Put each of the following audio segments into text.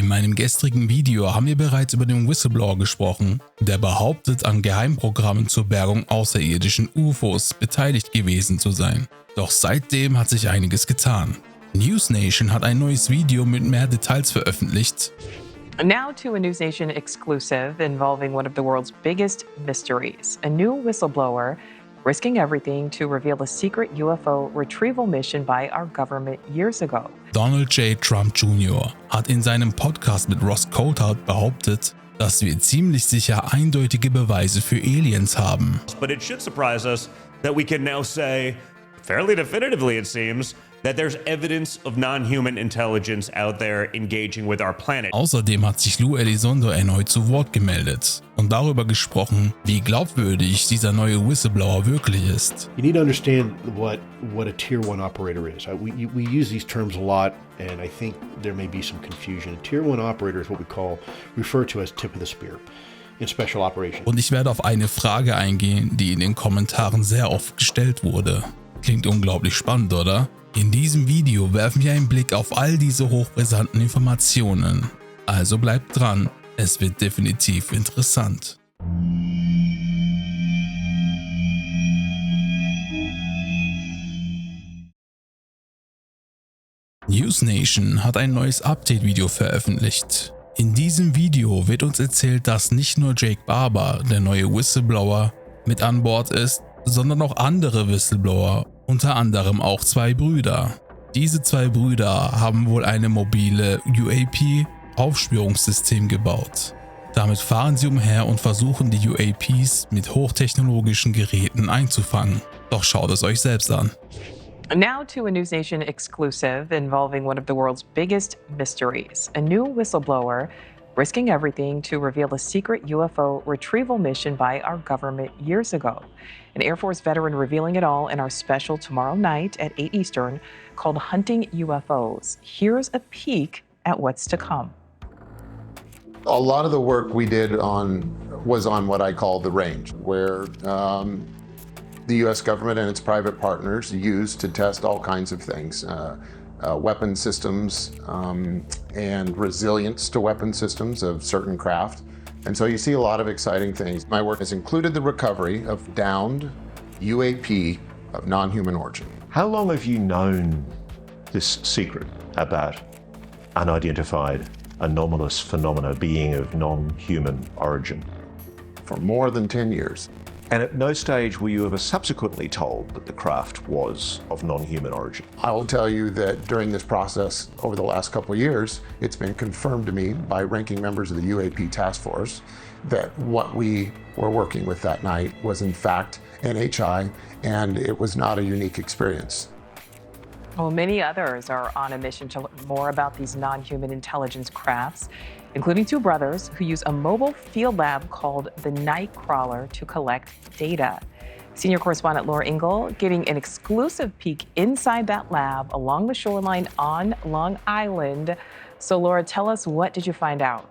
meinem gestrigen Video haben wir bereits über den Whistleblower gesprochen, der behauptet, an Geheimprogrammen zur Bergung außerirdischen UFOs beteiligt gewesen zu sein. Doch seitdem hat sich einiges getan. News Nation hat ein neues Video mit mehr Details veröffentlicht. Now to a News Nation exclusive involving one of the world's biggest mysteries. A new whistleblower risking everything to reveal a secret UFO retrieval mission by our government years ago. Donald J. Trump Jr. hat in seinem Podcast mit Ross Coulthard behauptet, dass wir ziemlich sicher eindeutige Beweise für Aliens haben. But it should surprise us that we can now say, fairly definitively it seems, that there's evidence of non-human intelligence out there engaging with our planet. Außerdem hat sich Lou Alzando erneut zu Wort gemeldet und darüber gesprochen, wie glaubwürdig dieser neue Whistleblower wirklich ist. You need to understand what a Tier 1 operator is. We use these terms a lot, and I think there may be some confusion. A Tier 1 operator is what we refer to as tip of the spear in special operations. Und ich werde auf eine Frage eingehen, die in den Kommentaren sehr oft gestellt wurde. Klingt unglaublich spannend, oder? In diesem Video werfen wir einen Blick auf all diese hochbrisanten Informationen. Also bleibt dran, es wird definitiv interessant. News Nation hat ein neues Update-Video veröffentlicht. In diesem Video wird uns erzählt, dass nicht nur Jake Barber, der neue Whistleblower, mit an Bord ist, sondern auch andere Whistleblower, unter anderem auch zwei Brüder. Diese zwei Brüder haben wohl eine mobile UAP-Aufspürungssystem gebaut. Damit fahren sie umher und versuchen die UAPs mit hochtechnologischen Geräten einzufangen. Doch schaut es euch selbst an. Now to a News Nation exclusive involving one of the world's biggest mysteries. A new whistleblower risking everything to reveal a secret UFO retrieval mission by our government years ago. An Air Force veteran revealing it all in our special tomorrow night at 8 Eastern called Hunting UFOs. Here's a peek at what's to come. A lot of the work we did was on what I call the range, where the U.S. government and its private partners use to test all kinds of things. Weapon systems and resilience to weapon systems of certain craft. And so you see a lot of exciting things. My work has included the recovery of downed UAP of non-human origin. How long have you known this secret about unidentified anomalous phenomena being of non-human origin? For more than 10 years. And at no stage were you ever subsequently told that the craft was of non-human origin? I will tell you that during this process over the last couple of years, it's been confirmed to me by ranking members of the UAP task force that what we were working with that night was in fact NHI, and it was not a unique experience. Well, many others are on a mission to learn more about these non-human intelligence crafts, including two brothers who use a mobile field lab called the Nightcrawler to collect data. Senior correspondent Laura Ingle giving an exclusive peek inside that lab along the shoreline on Long Island. So Laura, tell us, what did you find out?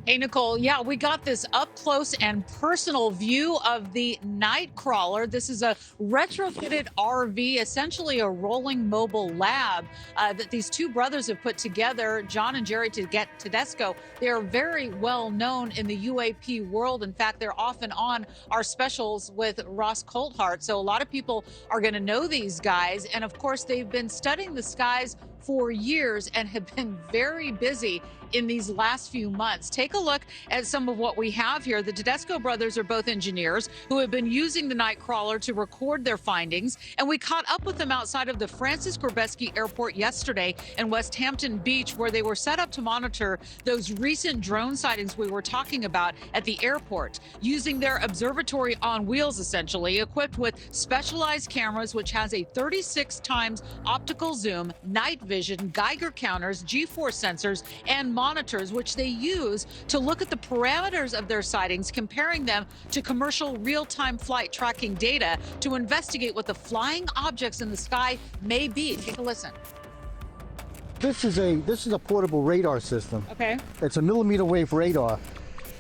Hey, Nicole. Yeah, we got this up close and personal view of the Nightcrawler. This is a retrofitted RV, essentially a rolling mobile lab that these two brothers have put together, John and Jerry Tedesco. They are very well known in the UAP world. In fact, they're often on our specials with Ross Coulthard. So a lot of people are going to know these guys. And of course, they've been studying the skies for years and have been very busy in these last few months. Take a look at some of what we have here. The Tedesco brothers are both engineers who have been using the Nightcrawler to record their findings, and we caught up with them outside of the Francis Gorbeski Airport yesterday in West Hampton Beach, where they were set up to monitor those recent drone sightings we were talking about at the airport, using their observatory on wheels, essentially, equipped with specialized cameras, which has a 36 times optical zoom, night vision, Geiger counters, G-force sensors, and monitors, which they use to look at the parameters of their sightings, comparing them to commercial real-time flight tracking data to investigate what the flying objects in the sky may be. Take a listen. This is a portable radar system. Okay. It's a millimeter wave radar,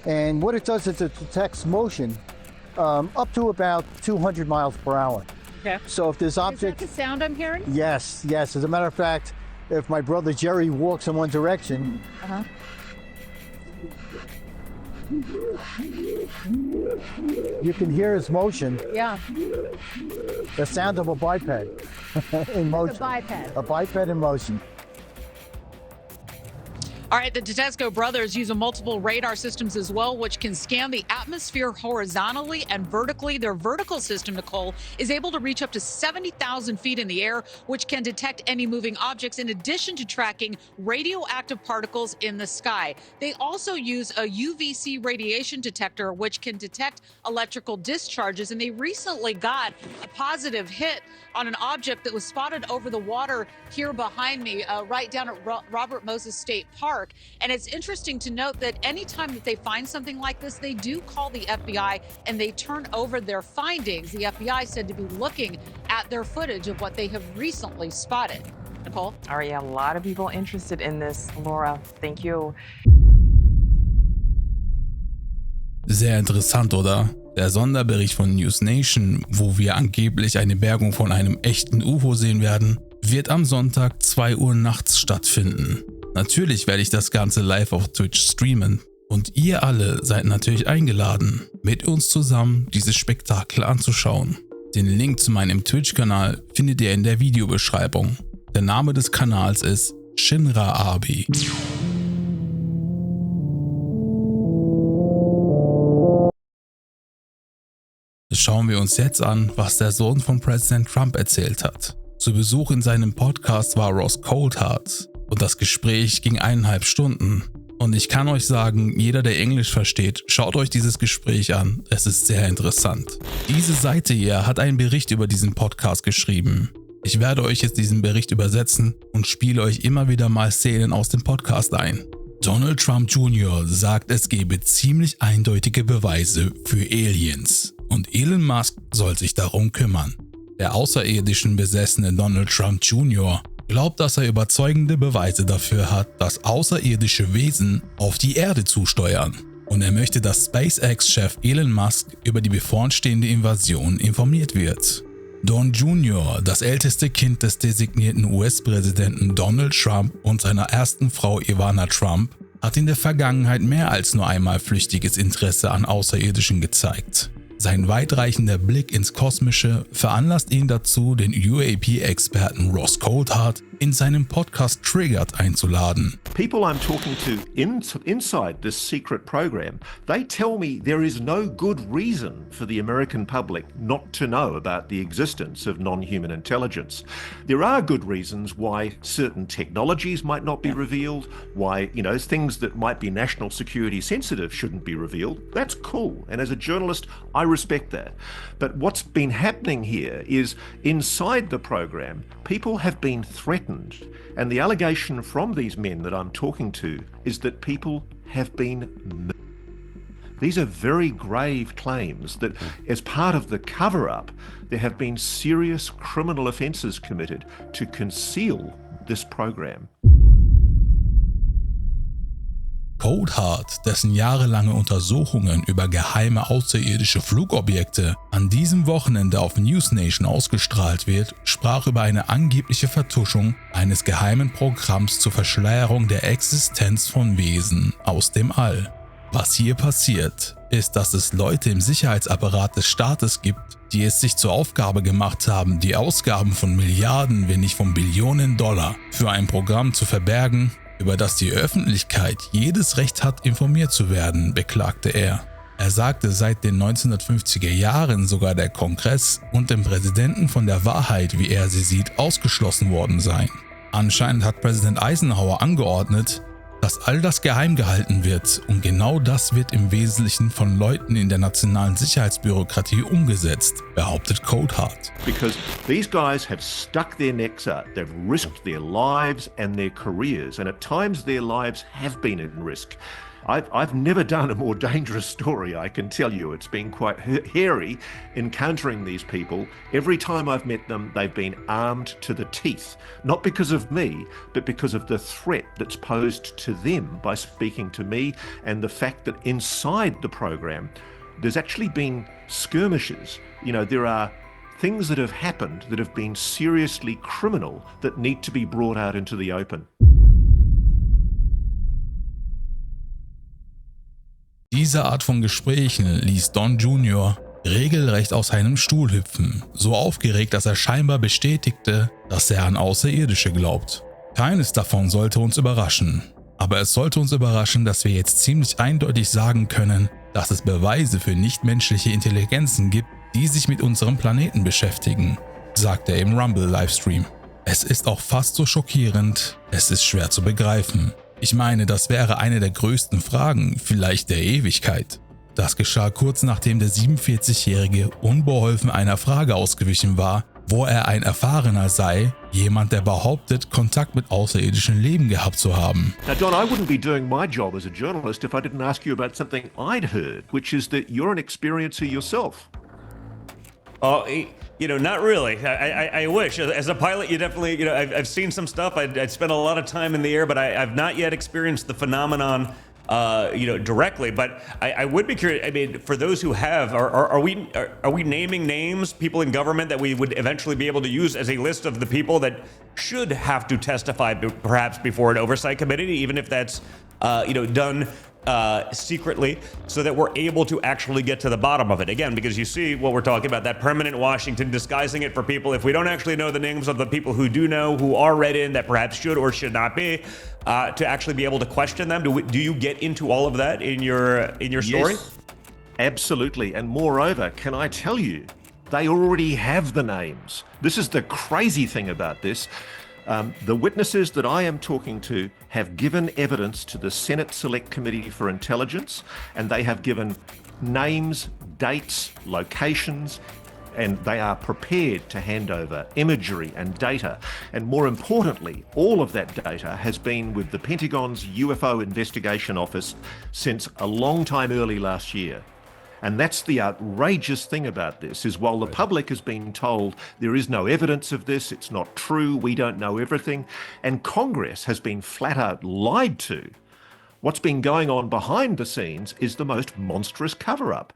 and what it does is it detects motion up to about 200 miles per hour. Okay. So if there's objects, Is that the sound I'm hearing? yes. As a matter of fact, if my brother Jerry walks in one direction, you can hear his motion. Yeah. The sound of a biped in motion. A biped. A biped in motion. All right, the Tesco-Brothers use multiple radar systems as well, which can scan the atmosphere horizontally and vertically. Their vertical system, Nicole, is able to reach up to 70,000 feet in the air, which can detect any moving objects in addition to tracking radioactive particles in the sky. They also use a UVC radiation detector, which can detect electrical discharges. And they recently got a positive hit on an object that was spotted over the water here behind me, right down at Robert Moses State Park. And it's interesting to note that anytime that they find something like this, they do call the FBI and they turn over their findings. The FBI said to be looking at their footage of what they have recently spotted. Nicole? All right, yeah, a lot of people interested in this, Laura. Thank you. Sehr interessant, oder? Der Sonderbericht von News Nation, wo wir angeblich eine Bergung von einem echten UFO sehen werden, wird am Sonntag 2 Uhr nachts stattfinden. Natürlich werde ich das Ganze live auf Twitch streamen und ihr alle seid natürlich eingeladen, mit uns zusammen dieses Spektakel anzuschauen. Den Link zu meinem Twitch-Kanal findet ihr in der Videobeschreibung. Der Name des Kanals ist Shinra Abi. Schauen wir uns jetzt an, was der Sohn von Präsident Trump erzählt hat. Zu Besuch in seinem Podcast war Ross Coulthard und das Gespräch ging 1,5 Stunden. Und ich kann euch sagen, jeder, der Englisch versteht, schaut euch dieses Gespräch an. Es ist sehr interessant. Diese Seite hier hat einen Bericht über diesen Podcast geschrieben. Ich werde euch jetzt diesen Bericht übersetzen und spiele euch immer wieder mal Szenen aus dem Podcast ein. Donald Trump Jr. sagt, es gebe ziemlich eindeutige Beweise für Aliens und Elon Musk soll sich darum kümmern. Der außerirdischen besessene Donald Trump Jr. glaubt, dass er überzeugende Beweise dafür hat, dass außerirdische Wesen auf die Erde zusteuern. Und er möchte, dass SpaceX-Chef Elon Musk über die bevorstehende Invasion informiert wird. Don Jr., das älteste Kind des designierten US-Präsidenten Donald Trump und seiner ersten Frau Ivana Trump, hat in der Vergangenheit mehr als nur einmal flüchtiges Interesse an Außerirdischen gezeigt. Sein weitreichender Blick ins Kosmische veranlasst ihn dazu, den UAP-Experten Ross Coulthard in seinem Podcast Triggered einzuladen. People I'm talking to inside this secret program, they tell me there is no good reason for the American public not to know about the existence of non-human intelligence. There are good reasons why certain technologies might not be revealed, why, things that might be national security sensitive shouldn't be revealed. That's cool. And as a journalist, I respect that. But what's been happening here is inside the program, people have been threatened. And the allegation from these men that I'm talking to is that people have been murdered. These are very grave claims that as part of the cover-up, there have been serious criminal offences committed to conceal this program. Coulthard, dessen jahrelange Untersuchungen über geheime außerirdische Flugobjekte an diesem Wochenende auf News Nation ausgestrahlt wird, sprach über eine angebliche Vertuschung eines geheimen Programms zur Verschleierung der Existenz von Wesen aus dem All. Was hier passiert, ist, dass es Leute im Sicherheitsapparat des Staates gibt, die es sich zur Aufgabe gemacht haben, die Ausgaben von Milliarden, wenn nicht von Billionen Dollar für ein Programm zu verbergen, über das die Öffentlichkeit jedes Recht hat, informiert zu werden, beklagte er. Er sagte, seit den 1950er Jahren sogar der Kongress und dem Präsidenten von der Wahrheit, wie er sie sieht, ausgeschlossen worden seien. Anscheinend hat Präsident Eisenhower angeordnet, dass all das geheim gehalten wird und genau das wird im Wesentlichen von Leuten in der nationalen Sicherheitsbürokratie umgesetzt, behauptet Coulthard. Because these guys have stuck their necks out, they've risked their lives and their careers, and at times their lives have been at risk. I've never done a more dangerous story, I can tell you. It's been quite hairy encountering these people. Every time I've met them, they've been armed to the teeth. Not because of me, but because of the threat that's posed to them by speaking to me, and the fact that inside the program, there's actually been skirmishes. There are things that have happened that have been seriously criminal that need to be brought out into the open. Diese Art von Gesprächen ließ Don Jr. regelrecht aus seinem Stuhl hüpfen, so aufgeregt, dass er scheinbar bestätigte, dass er an Außerirdische glaubt. Keines davon sollte uns überraschen, aber es sollte uns überraschen, dass wir jetzt ziemlich eindeutig sagen können, dass es Beweise für nichtmenschliche Intelligenzen gibt, die sich mit unserem Planeten beschäftigen, sagte er im Rumble-Livestream. Es ist auch fast so schockierend, es ist schwer zu begreifen. Ich meine, das wäre eine der größten Fragen, vielleicht der Ewigkeit. Das geschah kurz nachdem der 47-Jährige unbeholfen einer Frage ausgewichen war, wo er ein Erfahrener sei, jemand, der behauptet, Kontakt mit außerirdischem Leben gehabt zu haben. Now, Don, I wouldn't be doing my job as a journalist if I didn't ask you about something I'd heard, which is that you're an experiencer yourself. Oh, not really. I wish. As a pilot, you definitely, I've seen some stuff. I'd spent a lot of time in the air, but I've not yet experienced the phenomenon, directly. But I would be curious. I mean, for those who have, are we naming names, people in government that we would eventually be able to use as a list of the people that should have to testify, perhaps before an oversight committee, even if that's, done secretly, so that we're able to actually get to the bottom of it. Again, because you see what we're talking about, that permanent Washington disguising it for people. If we don't actually know the names of the people who do know, who are read in, that perhaps should or should not be, to actually be able to question them. Do you get into all of that in your story? Yes, absolutely. And moreover, can I tell you, they already have the names. This is the crazy thing about this. The witnesses that I am talking to have given evidence to the Senate Select Committee for Intelligence, and they have given names, dates, locations, and they are prepared to hand over imagery and data. And more importantly, all of that data has been with the Pentagon's UFO Investigation Office since a long time early last year. And that's the outrageous thing about this, is while the public has been told there is no evidence of this, it's not true, we don't know everything, and Congress has been flat out lied to, what's been going on behind the scenes is the most monstrous cover-up.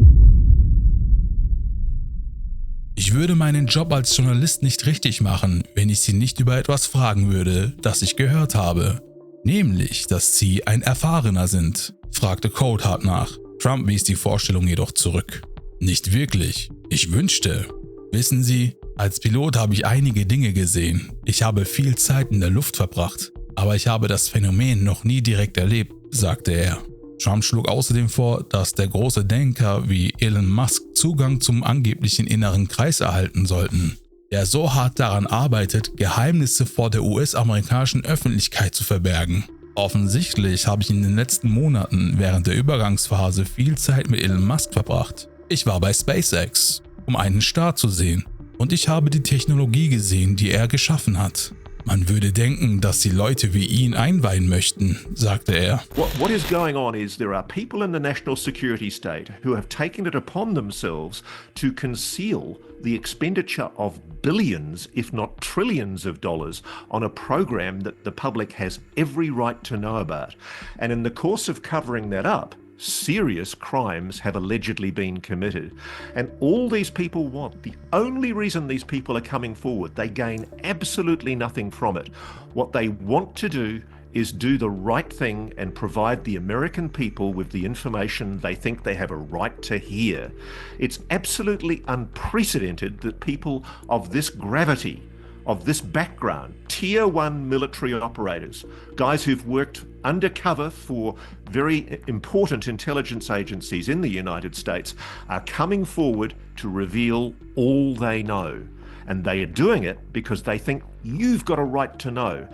Ich würde meinen Job als Journalist nicht richtig machen, wenn ich Sie nicht über etwas fragen würde, das ich gehört habe. Nämlich, dass Sie ein Erfahrener sind, fragte Coldheart nach. Trump wies die Vorstellung jedoch zurück. Nicht wirklich. Ich wünschte. Wissen Sie, als Pilot habe ich einige Dinge gesehen. Ich habe viel Zeit in der Luft verbracht. Aber ich habe das Phänomen noch nie direkt erlebt, sagte er. Trump schlug außerdem vor, dass der große Denker wie Elon Musk Zugang zum angeblichen inneren Kreis erhalten sollten, der so hart daran arbeitet, Geheimnisse vor der US-amerikanischen Öffentlichkeit zu verbergen. Offensichtlich habe ich in den letzten Monaten während der Übergangsphase viel Zeit mit Elon Musk verbracht. Ich war bei SpaceX, um einen Start zu sehen, und ich habe die Technologie gesehen, die er geschaffen hat. Man würde denken, dass die Leute wie ihn einweihen möchten, sagte er. What is going on is there are people in the national security state who have taken it upon themselves to conceal the expenditure of billions, if not trillions of dollars on a program that the public has every right to know about. And in the course of covering that up, serious crimes have allegedly been committed. And all these people want, the only reason these people are coming forward, they gain absolutely nothing from it. What they want to do is do the right thing and provide the American people with the information they think they have a right to hear. It's absolutely unprecedented that people of this gravity, of this background, tier 1 military operators, guys who've worked undercover for very important intelligence agencies in the United States, are coming forward to reveal all they know. And they are doing it because they think you've got a right to know.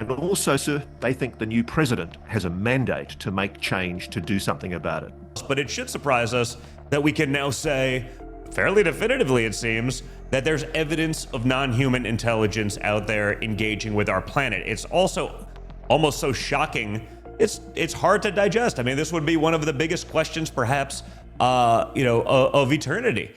And also, sir, they think the new president has a mandate to make change, to do something about it. But it should surprise us that we can now say, fairly definitively it seems, that there's evidence of non-human intelligence out there engaging with our planet. It's also almost so shocking, it's hard to digest. I mean, this would be one of the biggest questions perhaps, of eternity.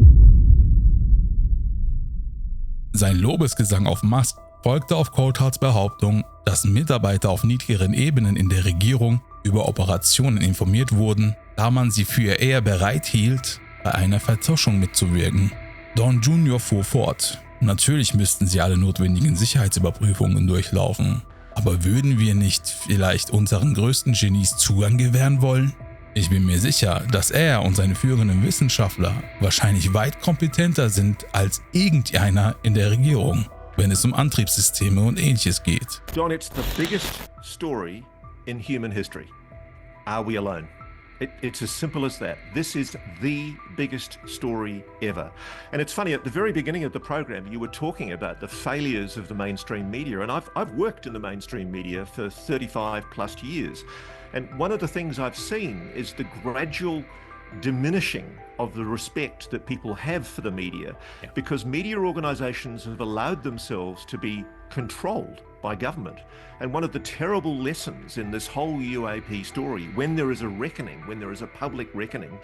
Sein Lobesgesang auf Musk folgte auf Coulthards Behauptung, dass Mitarbeiter auf niedrigeren Ebenen in der Regierung über Operationen informiert wurden, da man sie für eher bereit hielt, bei einer Vertuschung mitzuwirken. Don Jr. fuhr fort. Natürlich müssten sie alle notwendigen Sicherheitsüberprüfungen durchlaufen. Aber würden wir nicht vielleicht unseren größten Genies Zugang gewähren wollen? Ich bin mir sicher, dass er und seine führenden Wissenschaftler wahrscheinlich weit kompetenter sind als irgendeiner in der Regierung, wenn es um Antriebssysteme und Ähnliches geht. Don, it's the biggest story in human history. Are we alone? It's as simple as that. This is the biggest story ever. And it's funny, at the very beginning of the program, you were talking about the failures of the mainstream media. And I've worked in the mainstream media for 35 plus years. And one of the things I've seen is the gradual diminishing of the respect that people have for the media, because media organizations have allowed themselves to be controlled by government. And one of the terrible lessons in this whole UAP story, when there is a reckoning, when there is a public reckoning,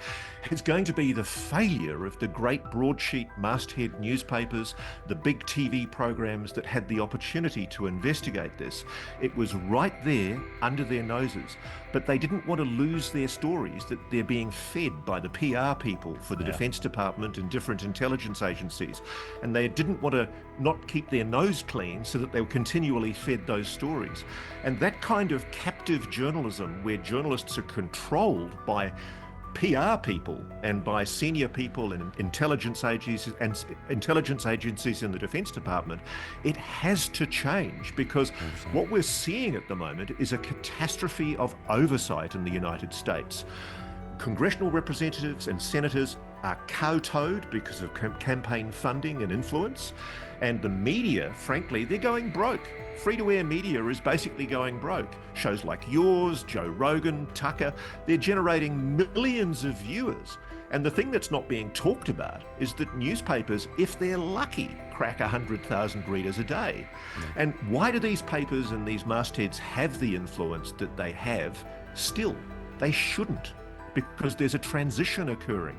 is going to be the failure of the great broadsheet masthead newspapers, the big TV programs that had the opportunity to investigate this. It was right there under their noses, but they didn't want to lose their stories that they're being fed by the PR people for the Defense Department and different intelligence agencies. And they didn't want to not keep their nose clean so that they were continually fed those stories. And that kind of captive journalism, where journalists are controlled by PR people and by senior people in intelligence agencies in the Defense Department, it has to change, because what we're seeing at the moment is a catastrophe of oversight in the United States. Congressional representatives and senators are kowtowed because of campaign funding and influence. And the media, frankly, they're going broke. Free-to-air media is basically going broke. Shows like yours, Joe Rogan, Tucker, they're generating millions of viewers. And the thing that's not being talked about is that newspapers, if they're lucky, crack 100,000 readers a day. And why do these papers and these mastheads have the influence that they have still? They shouldn't, because there's a transition occurring.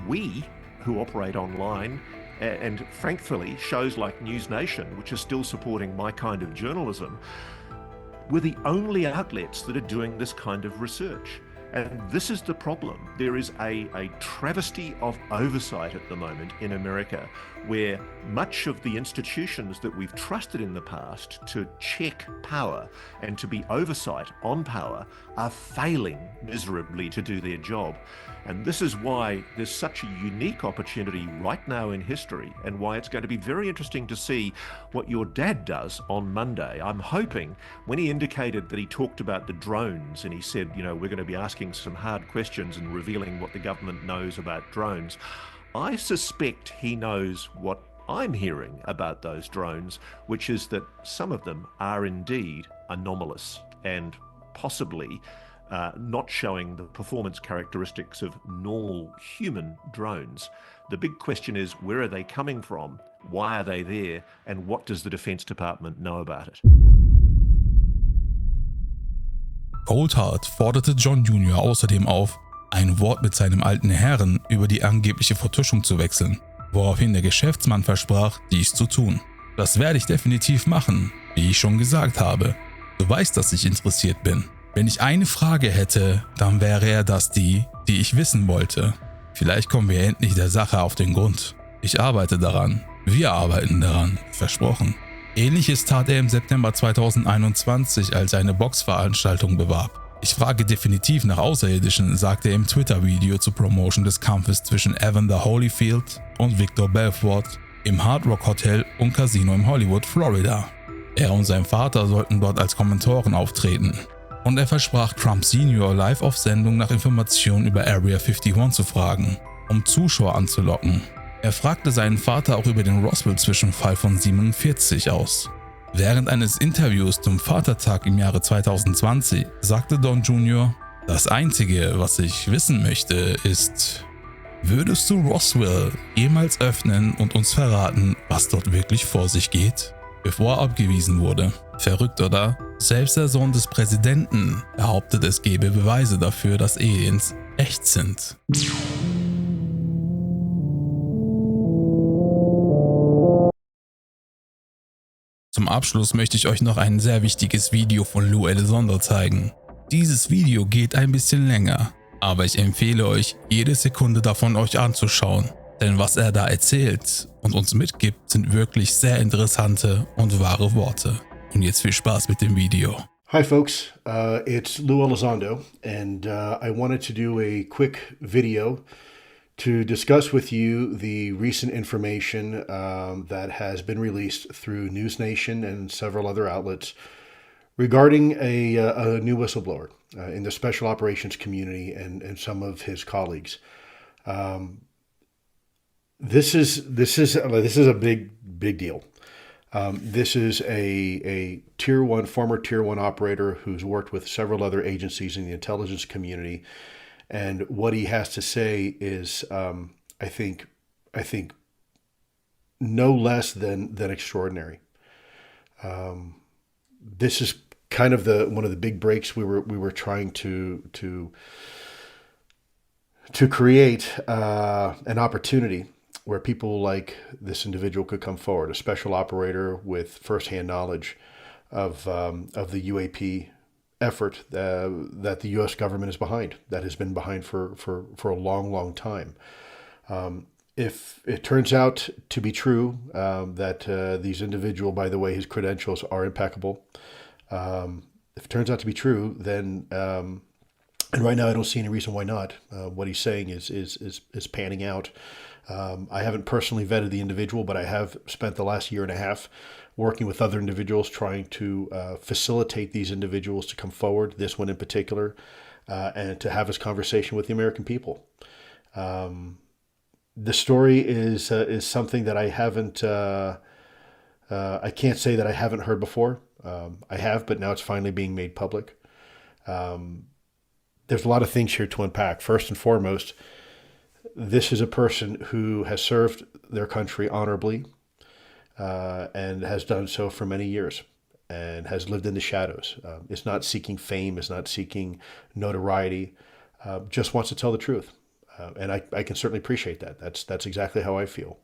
We who operate online, and thankfully shows like News Nation, which is still supporting my kind of journalism, we're the only outlets that are doing this kind of research. And this is the problem. There is a travesty of oversight at the moment in America, where much of the institutions that we've trusted in the past to check power and to be oversight on power are failing miserably to do their job. And this is why there's such a unique opportunity right now in history, and why it's going to be very interesting to see what your dad does on Monday. I'm hoping, when he indicated that he talked about the drones and he said, we're going to be asking some hard questions and revealing what the government knows about drones, I suspect he knows what I'm hearing about those drones, which is that some of them are indeed anomalous and possibly not showing the performance characteristics of normal human drones. The big question is, where are they coming from? Why are they there? And what does the Defense Department know about it? Coulthard forderte John Jr. außerdem auf, ein Wort mit seinem alten Herrn über die angebliche Vertuschung zu wechseln, woraufhin der Geschäftsmann versprach, dies zu tun. Das werde ich definitiv machen, wie ich schon gesagt habe. Du weißt, dass ich interessiert bin. Wenn ich eine Frage hätte, dann wäre das die ich wissen wollte. Vielleicht kommen wir endlich der Sache auf den Grund. Ich arbeite daran. Wir arbeiten daran. Versprochen. Ähnliches tat er im September 2021, als er eine Boxveranstaltung bewarb. Ich frage definitiv nach Außerirdischen, sagte er im Twitter-Video zur Promotion des Kampfes zwischen Evan the Holyfield und Victor Belfort im Hard Rock Hotel und Casino in Hollywood, Florida. Er und sein Vater sollten dort als Kommentatoren auftreten. Und er versprach Trump Senior live auf Sendung nach Informationen über Area 51 zu fragen, um Zuschauer anzulocken. Er fragte seinen Vater auch über den Roswell-Zwischenfall von 47 aus. Während eines Interviews zum Vatertag im Jahre 2020 sagte Don Jr., das Einzige, was ich wissen möchte, ist, würdest du Roswell jemals öffnen und uns verraten, was dort wirklich vor sich geht? Bevor er abgewiesen wurde. Verrückt, oder? Selbst der Sohn des Präsidenten behauptet, es gebe Beweise dafür, dass Aliens echt sind. Zum Abschluss möchte ich euch noch ein sehr wichtiges Video von Lou Alzando zeigen. Dieses Video geht ein bisschen länger, aber ich empfehle euch, jede Sekunde davon euch anzuschauen. Denn was er da erzählt und uns mitgibt, sind wirklich sehr interessante und wahre Worte. Und jetzt viel Spaß mit dem Video. Hi folks, it's Lou Alzando, and I wanted to do a quick video to discuss with you the recent information that has been released through News Nation and several other outlets regarding a new whistleblower in the special operations community and some of his colleagues. This is a big deal. This is a former tier one operator who's worked with several other agencies in the intelligence community, and what he has to say is, I think, no less than extraordinary. This is kind of one of the big breaks we were trying to create an opportunity where people like this individual could come forward, a special operator with firsthand knowledge of the UAP effort that the U.S. government is behind, that has been behind for a long time. If it turns out to be true that these individual, by the way, his credentials are impeccable. If it turns out to be true, then and right now I don't see any reason why not. What he's saying is panning out. I haven't personally vetted the individual, but I have spent the last year and a half working with other individuals trying to facilitate these individuals to come forward, this one in particular, and to have this conversation with the American people. The story is something that I haven't, I can't say that I haven't heard before. I have, but now it's finally being made public. There's a lot of things here to unpack. First and foremost, this is a person who has served their country honorably and has done so for many years and has lived in the shadows. Is not seeking fame, is not seeking notoriety, just wants to tell the truth. And I can certainly appreciate that. That's exactly how I feel.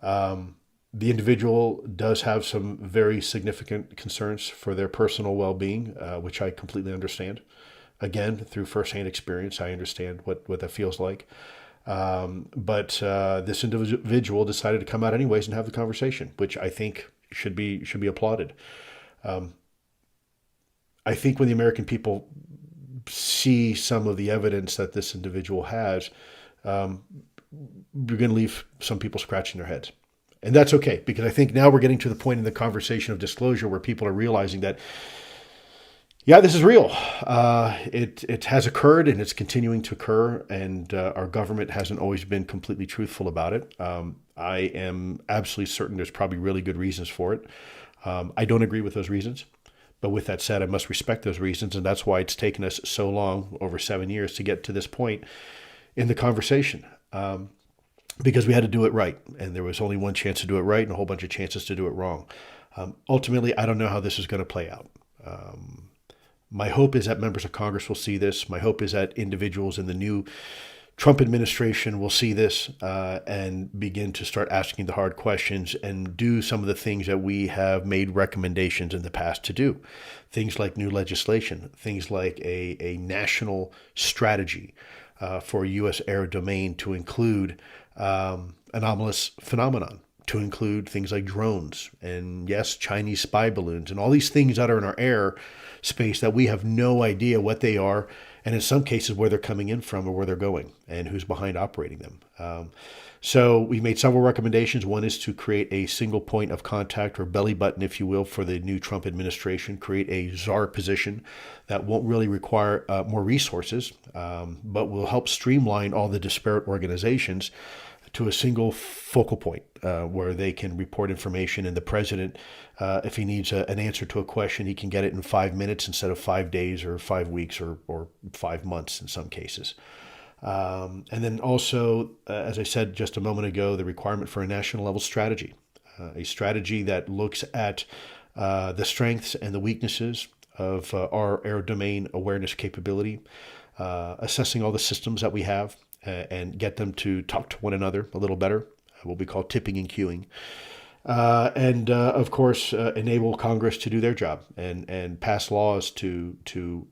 The individual does have some very significant concerns for their personal well-being, which I completely understand. Again, through firsthand experience, I understand what that feels like. But this individual decided to come out anyways and have the conversation, which I think should be applauded. I think when the American people see some of the evidence that this individual has, you're going to leave some people scratching their heads. And that's okay, because I think now we're getting to the point in the conversation of disclosure where people are realizing that, yeah, this is real. It has occurred and it's continuing to occur, and our government hasn't always been completely truthful about it. I am absolutely certain there's probably really good reasons for it. I don't agree with those reasons, but with that said, I must respect those reasons, and that's why it's taken us so long, over 7 years, to get to this point in the conversation. Because we had to do it right, and there was only one chance to do it right and a whole bunch of chances to do it wrong. Ultimately, I don't know how this is going to play out. My hope is that members of Congress will see this. My hope is that individuals in the new Trump administration will see this and begin to start asking the hard questions and do some of the things that we have made recommendations in the past to do. Things like new legislation, things like a national strategy for U.S. air domain to include anomalous phenomenon, to include things like drones and, yes, Chinese spy balloons and all these things that are in our air space that we have no idea what they are, and in some cases where they're coming in from or where they're going and who's behind operating them. So we made several recommendations. One is to create a single point of contact, or belly button, if you will, for the new Trump administration, create a czar position that won't really require more resources, but will help streamline all the disparate organizations to a single focal point where they can report information, and the president, if he needs an answer to a question, he can get it in 5 minutes instead of 5 days or 5 weeks or 5 months in some cases. And then also, as I said just a moment ago, the requirement for a national level strategy, a strategy that looks at the strengths and the weaknesses of our air domain awareness capability, assessing all the systems that we have, and get them to talk to one another a little better, what we call tipping and queuing. And of course, enable Congress to do their job and pass laws to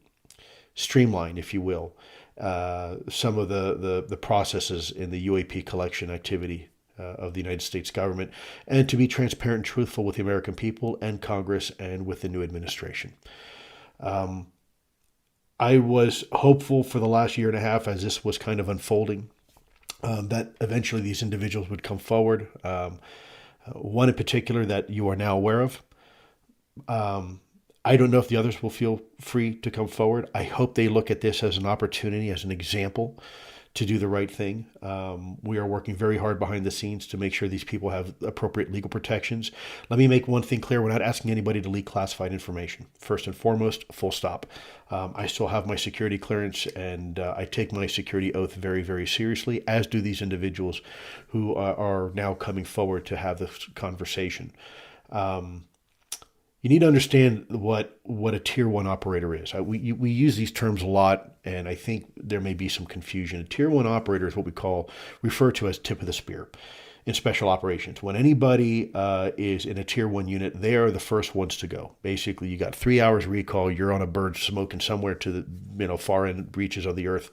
streamline, if you will, some of the processes in the UAP collection activity of the United States government, and to be transparent and truthful with the American people and Congress and with the new administration. I was hopeful for the last year and a half, as this was kind of unfolding, that eventually these individuals would come forward. One in particular that you are now aware of. I don't know if the others will feel free to come forward. I hope they look at this as an opportunity, as an example to do the right thing. We are working very hard behind the scenes to make sure these people have appropriate legal protections. Let me make one thing clear. We're not asking anybody to leak classified information. First and foremost, full stop. I still have my security clearance, and I take my security oath very, very seriously, as do these individuals who are now coming forward to have this conversation. You need to understand what a tier 1 operator is. We use these terms a lot, and I think there may be some confusion. A tier 1 operator is what we refer to as tip of the spear in special operations. When anybody is in a tier 1 unit, they are the first ones to go. Basically, you got 3 hours recall. You're on a bird smoking somewhere to the far end reaches of the earth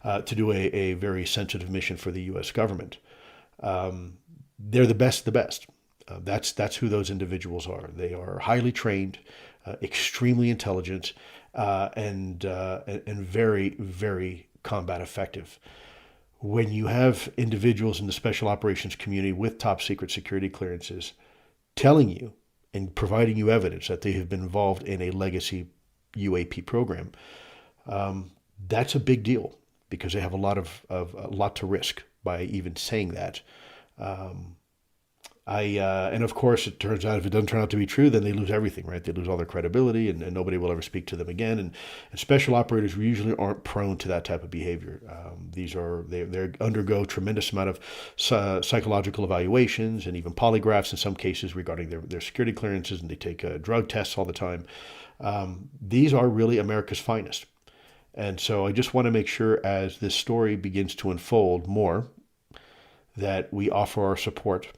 to do a very sensitive mission for the U.S. government. They're the best of the best. That's who those individuals are. They are highly trained, extremely intelligent, and very, very combat effective. When you have individuals in the special operations community with top secret security clearances telling you and providing you evidence that they have been involved in a legacy UAP program, that's a big deal, because they have a lot to risk by even saying that. And of course, it turns out if it doesn't turn out to be true, then they lose everything, right? They lose all their credibility, and nobody will ever speak to them again. And special operators usually aren't prone to that type of behavior. They undergo tremendous amount of psychological evaluations and even polygraphs in some cases regarding their security clearances, and they take drug tests all the time. These are really America's finest. And so I just want to make sure, as this story begins to unfold more, that we offer our support.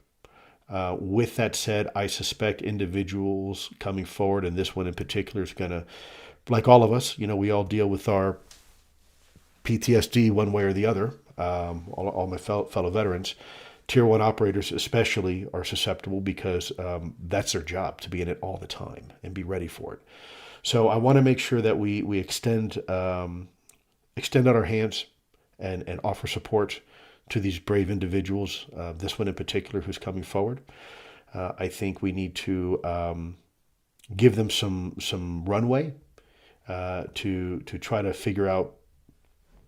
With that said, I suspect individuals coming forward, and this one in particular is going to, like all of us, we all deal with our PTSD one way or the other, all my fellow veterans. Tier 1 operators especially are susceptible, because that's their job, to be in it all the time and be ready for it. So I want to make sure that we extend out our hands and offer support to these brave individuals, this one in particular who's coming forward. I think we need to give them some runway to try to figure out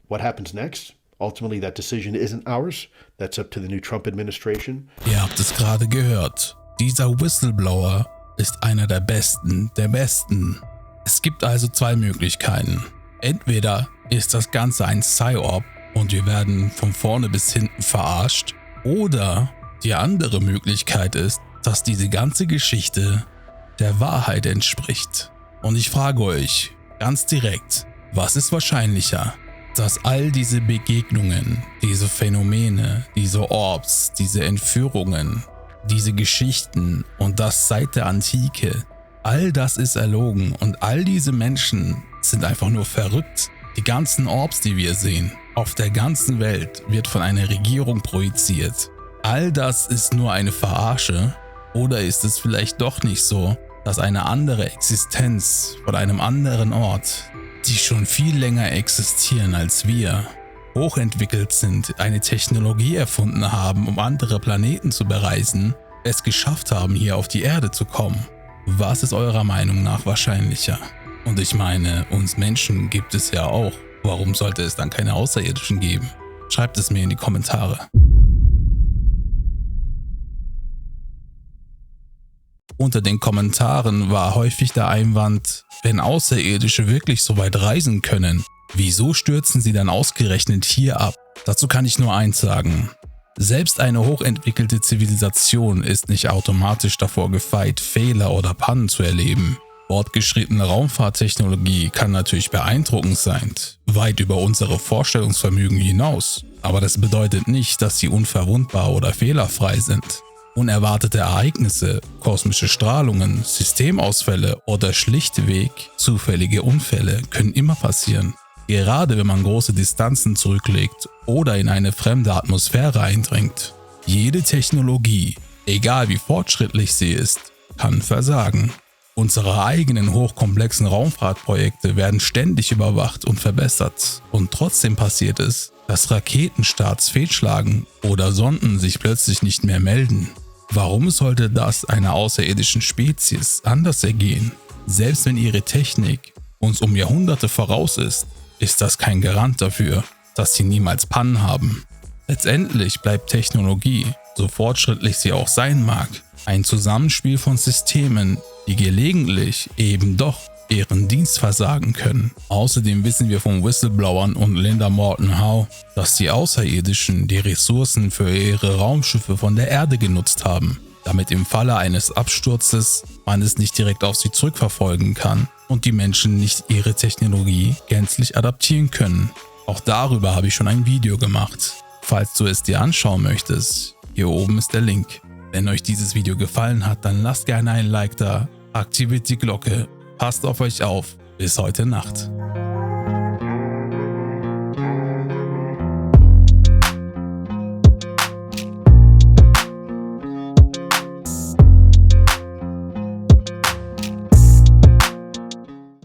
what happens next. Ultimately, that decision isn't ours. That's up to the new Trump administration. Ihr habt es gerade gehört. Dieser Whistleblower ist einer der Besten der Besten. Es gibt also zwei Möglichkeiten. Entweder ist das Ganze ein Psy-Op und wir werden von vorne bis hinten verarscht, oder die andere Möglichkeit ist, dass diese ganze Geschichte der Wahrheit entspricht. Und ich frage euch ganz direkt, was ist wahrscheinlicher? Dass all diese Begegnungen, diese Phänomene, diese Orbs, diese Entführungen, diese Geschichten und das seit der Antike, all das ist erlogen und all diese Menschen sind einfach nur verrückt. Die ganzen Orbs, die wir sehen, auf der ganzen Welt wird von einer Regierung projiziert. All das ist nur eine Verarsche, oder ist es vielleicht doch nicht so, dass eine andere Existenz von einem anderen Ort, die schon viel länger existieren als wir, hochentwickelt sind, eine Technologie erfunden haben, um andere Planeten zu bereisen, es geschafft haben, hier auf die Erde zu kommen? Was ist eurer Meinung nach wahrscheinlicher? Und ich meine, uns Menschen gibt es ja auch. Warum sollte es dann keine Außerirdischen geben? Schreibt es mir in die Kommentare. Unter den Kommentaren war häufig der Einwand, wenn Außerirdische wirklich so weit reisen können, wieso stürzen sie dann ausgerechnet hier ab? Dazu kann ich nur eins sagen. Selbst eine hochentwickelte Zivilisation ist nicht automatisch davor gefeit, Fehler oder Pannen zu erleben. Fortgeschrittene Raumfahrttechnologie kann natürlich beeindruckend sein, weit über unsere Vorstellungsvermögen hinaus. Aber das bedeutet nicht, dass sie unverwundbar oder fehlerfrei sind. Unerwartete Ereignisse, kosmische Strahlungen, Systemausfälle oder schlichtweg zufällige Unfälle können immer passieren. Gerade wenn man große Distanzen zurücklegt oder in eine fremde Atmosphäre eindringt. Jede Technologie, egal wie fortschrittlich sie ist, kann versagen. Unsere eigenen hochkomplexen Raumfahrtprojekte werden ständig überwacht und verbessert. Und trotzdem passiert es, dass Raketenstarts fehlschlagen oder Sonden sich plötzlich nicht mehr melden. Warum sollte das einer außerirdischen Spezies anders ergehen? Selbst wenn ihre Technik uns um Jahrhunderte voraus ist das kein Garant dafür, dass sie niemals Pannen haben. Letztendlich bleibt Technologie, so fortschrittlich sie auch sein mag, ein Zusammenspiel von Systemen, die gelegentlich eben doch ihren Dienst versagen können. Außerdem wissen wir von Whistleblowern und Linda Moulton Howe, dass die Außerirdischen die Ressourcen für ihre Raumschiffe von der Erde genutzt haben, damit im Falle eines Absturzes man es nicht direkt auf sie zurückverfolgen kann und die Menschen nicht ihre Technologie gänzlich adaptieren können. Auch darüber habe ich schon ein Video gemacht. Falls du es dir anschauen möchtest, hier oben ist der Link. Wenn euch dieses Video gefallen hat, dann lasst gerne ein Like da, aktiviert die Glocke, passt auf euch auf. Bis heute Nacht.